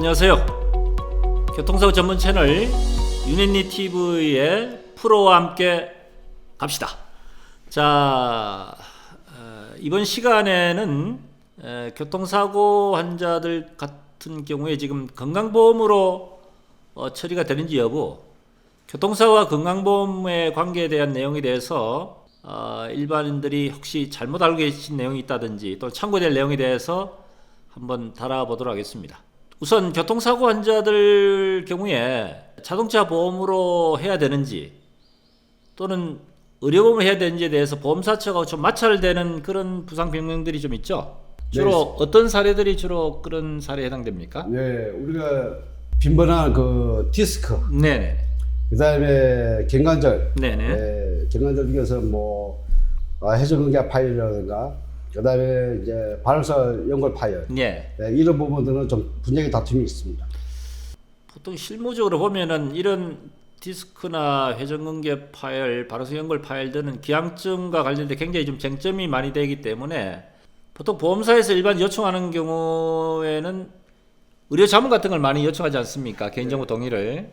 안녕하세요. 교통사고 전문 채널 유닛니 TV의 프로와 함께 갑시다. 자, 이번 시간에는 교통사고 환자들 같은 경우에 지금 건강보험으로 처리가 되는지 여부, 교통사고와 건강보험의 관계에 대한 내용에 대해서 일반인들이 혹시 잘못 알고 계신 내용이 있다든지 또 참고될 내용에 대해서 한번 다뤄보도록 하겠습니다. 우선 교통사고 환자들 경우에 자동차 보험으로 해야 되는지 또는 의료보험을 해야 되는지에 대해서 보험사 측하고 좀 마찰되는 그런 부상 변경들이 좀 있죠. 주로 네. 어떤 사례들이 주로 그런 사례에 해당됩니까? 네, 우리가 빈번한 그 디스크, 네네. 그다음에 경관절, 네네. 경관절 중에서 뭐 해저근개 파열이라든가, 그다음에 이제 발열사 연골 파열, 예. 이런 부분들은 좀 분명히 다툼이 있습니다. 보통 실무적으로 보면은 이런 디스크나 회전근개 파열, 발화성 연골 파열들은 기항증과 관련돼 굉장히 좀 쟁점이 많이 되기 때문에 보통 보험사에서 일반 요청하는 경우에는 의료 자문 같은 걸 많이 요청하지 않습니까? 개인정보 동의를.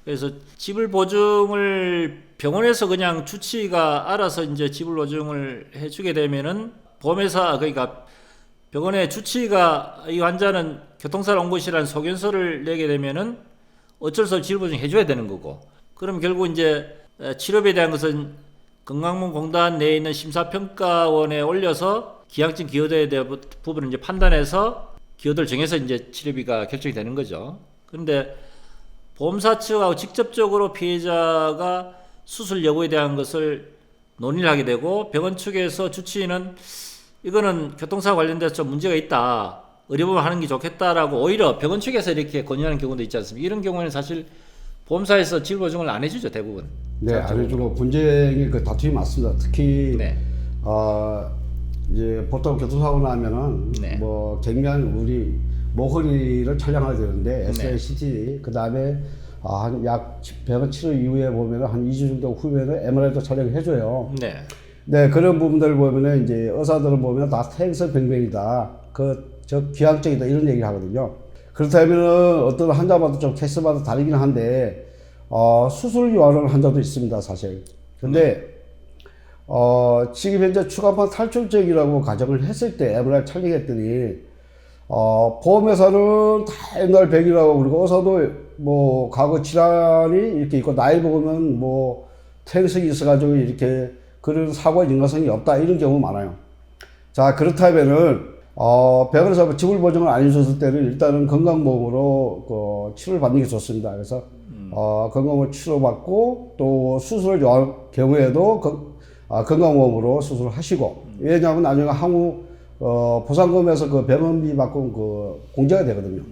그래서 지불 보증을 병원에서 그냥 주치의가 알아서 이제 지불 보증을 해주게 되면은 보험회사, 그러니까 병원의 주치의가 이 환자는 교통사고 온 것이라는 소견서를 내게 되면은 어쩔 수 없이 지불 보증 해줘야 되는 거고, 그럼 결국 이제 치료비에 대한 것은 건강보험공단 내에 있는 심사평가원에 올려서 기항증 기여도에 대한 부분을 이제 판단해서 기여도를 정해서 이제 치료비가 결정이 되는 거죠. 그런데 보험사 측하고 직접적으로 피해자가 수술 여부에 대한 것을 논의를 하게 되고, 병원 측에서 주치의는 이거는 교통사고 관련돼서 좀 문제가 있다, 의료보험 하는 게 좋겠다라고 오히려 병원 측에서 이렇게 권유하는 경우도 있지 않습니까? 이런 경우에는 사실 보험사에서 지불 보증을 안 해주죠, 대부분. 네, 안 해주고 분쟁이 그 다툼이 많습니다. 특히 네. 이제 보통 교통사고 나면은 네. 뭐 경미한 우리 모허리를 촬영하게 되는데 SLCT, 그다음에 약 병원 치료 이후에 보면은 한 2주 정도 후면은 MRI도 촬영해줘요. 네. 네, 그런 부분들을 보면은 이제 의사들을 보면 다 퇴행성 병변이다, 저 기항증이다, 이런 얘기를 하거든요. 그렇다면은 어떤 환자마다 좀 케이스마다 다르긴 한데 수술 요하는 환자도 있습니다, 사실. 근데 지금 현재 추가판 탈출증이라고 가정을 했을 때 MRI 촬영했더니 보험회사는 다 옛날 백이라고 그러고, 의사도 뭐 과거 질환이 이렇게 있고 나이 먹으면 뭐 퇴행성이 있어가지고 이렇게 그런 사고의 연관성이 없다, 이런 경우 많아요. 자, 그렇다면은 병원에서 지불 보증을 안 해줬을 때는 일단은 건강보험으로 치료를 받는 게 좋습니다. 그래서 건강보험 치료받고 또 수술을 요할 경우에도 건강보험으로 수술을 하시고, 왜냐하면 나중에 향후 보상금에서 그 병원비 받고 공제가 되거든요.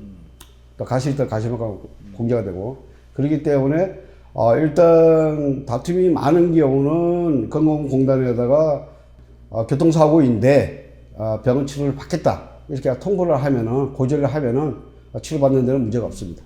또 가실 때 가시면 공제가 되고, 그렇기 때문에 일단 다툼이 많은 경우는 건강공단에다가 교통사고인데 병원 치료를 받겠다, 이렇게 통보를 하면은, 고지를 하면은 치료받는 데는 문제가 없습니다.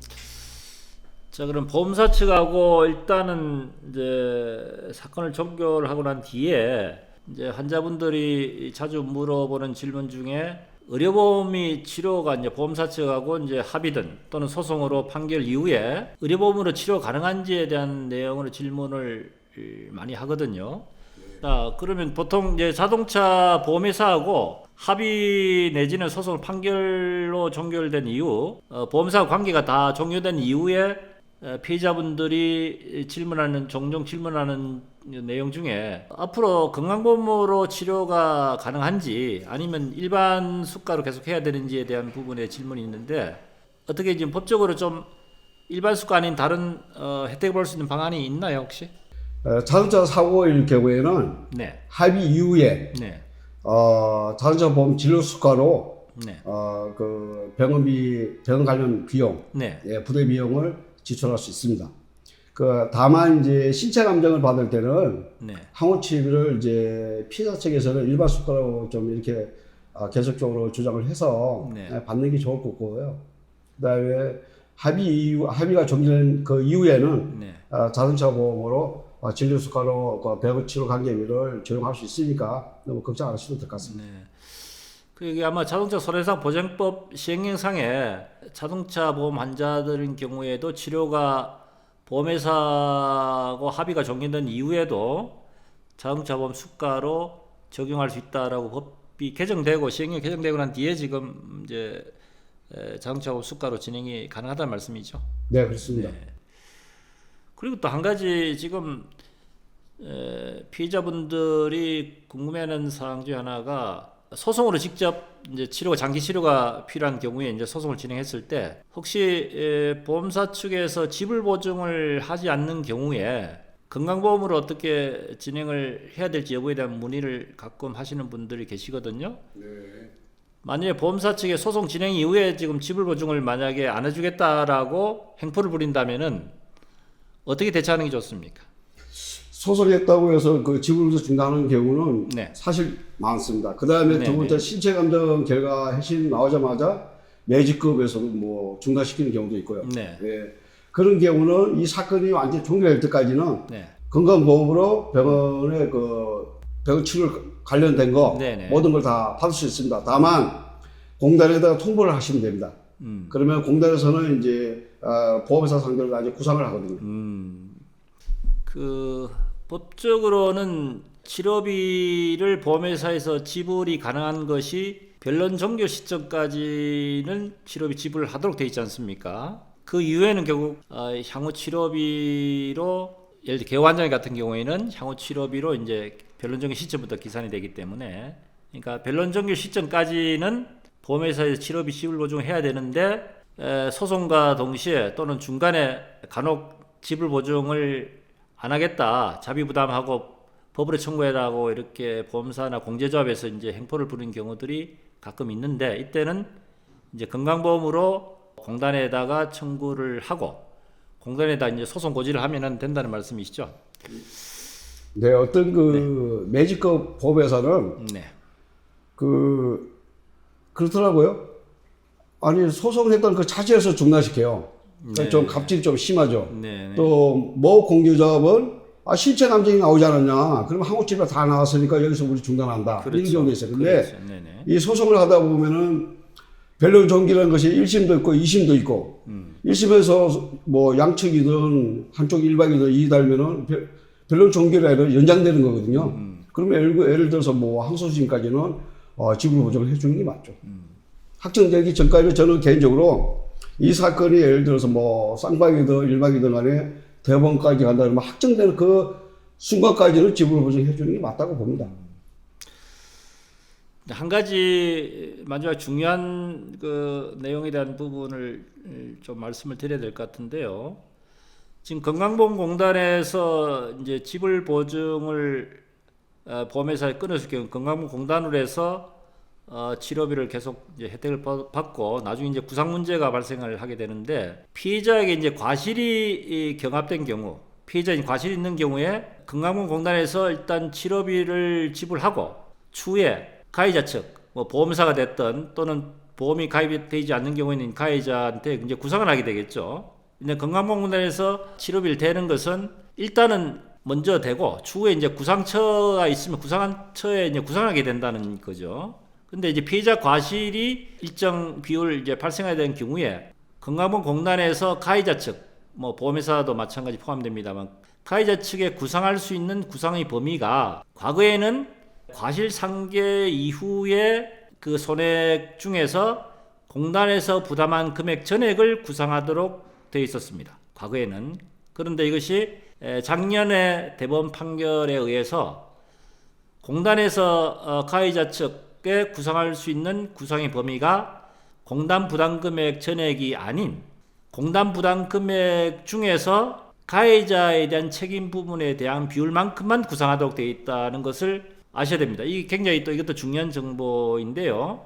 자, 그럼 보험사 측하고 일단은 이제 사건을 종결을 하고 난 뒤에 이제 환자분들이 자주 물어보는 질문 중에 의료보험이 치료가 이제 보험사 측하고 이제 합의든 또는 소송으로 판결 이후에 의료보험으로 치료 가능한지에 대한 내용으로 질문을 많이 하거든요. 자, 그러면 보통 이제 자동차 보험회사하고 합의 내지는 소송 판결로 종결된 이후 보험사 관계가 다 종료된 이후에 피해자분들이 종종 질문하는 내용 중에 앞으로 건강보험으로 치료가 가능한지 아니면 일반 수가로 계속 해야 되는지에 대한 부분에 질문이 있는데, 어떻게 지금 법적으로 좀 일반 수가 아닌 다른 혜택을 볼 수 있는 방안이 있나요, 혹시? 자동차 사고일 경우에는 네. 합의 이후에 네. 자동차 보험 진료 수가로 네. 그 병원비, 병원 관련 비용, 네. 부대 비용을 지출할 수 있습니다. 다만 이제 신체 감정을 받을 때는 네. 항우 치료를 이제 피해자 측에서는 일반 수가로 좀 이렇게 계속적으로 주장을 해서 네. 받는 게 좋을 것 같고요. 그다음에 합의가 종료된 그 이후에는 네. 자동차 보험으로 진료 수가로 병원 치료 관계비를 적용할 수 있으니까 너무 걱정 안 하셔도 될 것 같습니다. 네. 그게 아마 자동차 손해상 보장법 시행령상에 자동차 보험 환자들인 경우에도 치료가 보험회사하고 합의가 종료된 이후에도 자동차 보험 수가로 적용할 수 있다라고 법이 개정되고 시행령 개정되고 난 뒤에 지금 이제 자동차 보험 수가로 진행이 가능하다는 말씀이죠. 네, 그렇습니다. 네. 그리고 또 한 가지 지금 피해자분들이 궁금해하는 사항 중 하나가 소송으로 직접 이제 치료가 장기 치료가 필요한 경우에 이제 소송을 진행했을 때 혹시 보험사 측에서 지불 보증을 하지 않는 경우에 건강보험으로 어떻게 진행을 해야 될지 여부에 대한 문의를 가끔 하시는 분들이 계시거든요. 네. 만약에 보험사 측의 소송 진행 이후에 지금 지불 보증을 만약에 안 해주겠다라고 행포를 부린다면은 어떻게 대처하는 게 좋습니까? 소송했다고 해서 그 지불부터 중단하는 경우는 네. 사실 많습니다. 그 다음에 네, 두 번째 네. 신체 감정 결과 해신 나오자마자 매직급에서도 뭐 중단시키는 경우도 있고요. 네. 예. 그런 경우는 이 사건이 완전히 종결될 때까지는 네. 건강보험으로 병원에 병원 치료 관련된 거 네네. 모든 걸 다 받을 수 있습니다. 다만 공단에다가 통보를 하시면 됩니다. 그러면 공단에서는 이제 보험회사 상대로 나중에 구상을 하거든요. 그 법적으로는 치료비를 보험회사에서 지불이 가능한 것이 변론 종료 시점까지는 치료비 지불을 하도록 되어 있지 않습니까? 그 이후에는 결국 향후 치료비로 예를 들어 개환장애 같은 경우에는 향후 치료비로 이제 변론 종료 시점부터 기산이 되기 때문에 그러니까 변론 종료 시점까지는 보험회사에서 치료비 지불 보증을 해야 되는데 소송과 동시에 또는 중간에 간혹 지불 보증을 안 하겠다 자비 부담하고 법으로 청구해라고 이렇게 보험사나 공제조합에서 이제 행포를 부리는 경우들이 가끔 있는데 이때는 이제 건강보험으로 공단에다가 청구를 하고 공단에다 이제 소송 고지를 하면 된다는 말씀이시죠? 네, 어떤 그 매직급 보험회사는 네. 그렇더라고요. 아니 소송했던 그 자체에서 중단시켜요. 그러니까 네. 좀 갑질이 좀 심하죠. 네. 또 모 공유조합은 신체 감정이 나오지 않았냐? 그러면 한국집에 다 나왔으니까 여기서 우리 중단한다. 그렇죠. 이런 경우도 있어요. 근데 그렇죠. 네네. 이 소송을 하다 보면은 변론 종기라는 것이 1심도 있고 2심도 있고 1심에서 뭐 양측이든 한쪽 일박이든 이의 달면은 변론 종기라 해도 연장되는 거거든요. 그러면 예를 들어서 뭐 항소심까지는 지불 보정을 해주는 게 맞죠. 확정되기 전까지는 저는 개인적으로 이 사건이 예를 들어서 뭐 쌍방이든 일박이든 간에 대법원까지 간다 그러면 확정되는 그 순간까지는 지불 보정해 주는 게 맞다고 봅니다. 한 가지 마지막 중요한 그 내용에 대한 부분을 좀 말씀을 드려야 될 것 같은데요. 지금 건강보험공단에서 이제 지불 보증을 보험회사에 끊었을 경우 건강보험공단으로 해서 치료비를 계속 이제 혜택을 받고 나중에 이제 구상 문제가 발생을 하게 되는데 피해자에게 이제 과실이 경합된 경우 피해자인 과실이 있는 경우에 건강보험공단에서 일단 치료비를 지불하고 추후에 가해자 측, 뭐 보험사가 됐든 또는 보험이 가입이 되지 않는 경우에는 가해자한테 이제 구상을 하게 되겠죠. 근데 건강보험공단에서 치료비를 대는 것은 일단은 먼저 되고 추후에 이제 구상처가 있으면 구상처에 이제 구상하게 된다는 거죠. 근데 이제 피해자 과실이 일정 비율 이제 발생하게 된 경우에 건강보험공단에서 가해자 측, 뭐 보험회사도 마찬가지 포함됩니다만 가해자 측에 구상할 수 있는 구상의 범위가 과거에는 과실 상계 이후에 그 손해액 중에서 공단에서 부담한 금액 전액을 구상하도록 되어 있었습니다. 과거에는. 그런데 이것이 작년에 대법원 판결에 의해서 공단에서 가해자 측에 구상할 수 있는 구상의 범위가 공단 부담 금액 전액이 아닌 공단 부담 금액 중에서 가해자에 대한 책임 부분에 대한 비율만큼만 구상하도록 되어 있다는 것을 아셔야 됩니다. 이게 굉장히 또 이것도 중요한 정보인데요.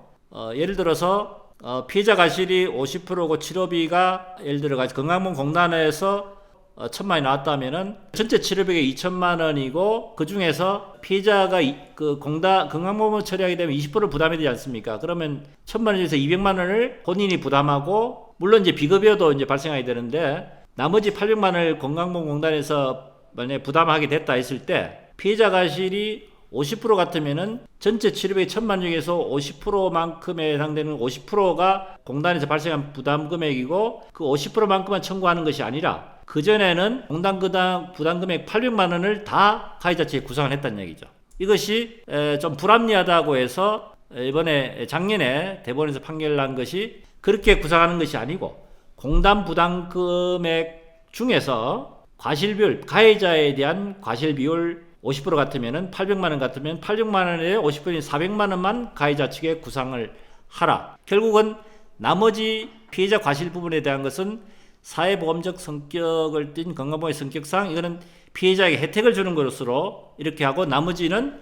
예를 들어서 피해자 과실이 50%고 치료비가 예를 들어 건강보험공단에서 1,000만 원이 나왔다면은 전체 치료비가 2천만 원이고 그 중에서 피해자가 그 건강보험을 처리하게 되면 20%를 부담해야 되지 않습니까? 그러면 1,000만 원 중에서 200만 원을 본인이 부담하고 물론 이제 비급여도 이제 발생하게 되는데 나머지 800만 원을 건강보험공단에서 만약에 부담하게 됐다 했을 때 피해자 과실이 50% 같으면은 전체 치료비 1,000만 중에서 50%만큼에 해당되는 50%가 공단에서 발생한 부담 금액이고 그 50%만큼만 청구하는 것이 아니라 그전에는 공단 부담 금액 800만 원을 다 가해자 측에 구상을 했다는 얘기죠. 이것이 좀 불합리하다고 해서 이번에 작년에 대법원에서 판결난 것이 그렇게 구상하는 것이 아니고 공단 부담 금액 중에서 과실비율, 가해자에 대한 과실비율 50% 같으면은 800만 원 같으면 800만 원에 50%인 400만 원만 가해자 측에 구상을 하라. 결국은 나머지 피해자 과실 부분에 대한 것은 사회보험적 성격을 띤 건강보험의 성격상 이거는 피해자에게 혜택을 주는 것으로 이렇게 하고 나머지는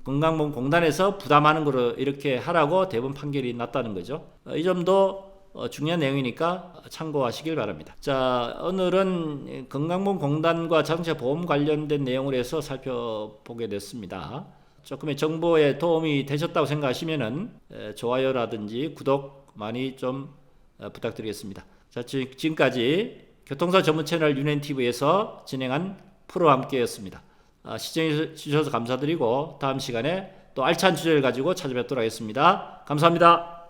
건강보험공단에서 부담하는 것으로 이렇게 하라고 대법원 판결이 났다는 거죠. 이 점도 중요한 내용이니까 참고하시길 바랍니다. 자, 오늘은 건강보험공단과 자동차 보험 관련된 내용을 해서 살펴보게 됐습니다. 조금의 정보에 도움이 되셨다고 생각하시면은 좋아요라든지 구독 많이 좀 부탁드리겠습니다. 자, 지금까지 교통사 전문 채널 윤앤TV에서 진행한 프로와 함께였습니다. 시청해 주셔서 감사드리고 다음 시간에 또 알찬 주제를 가지고 찾아뵙도록 하겠습니다. 감사합니다.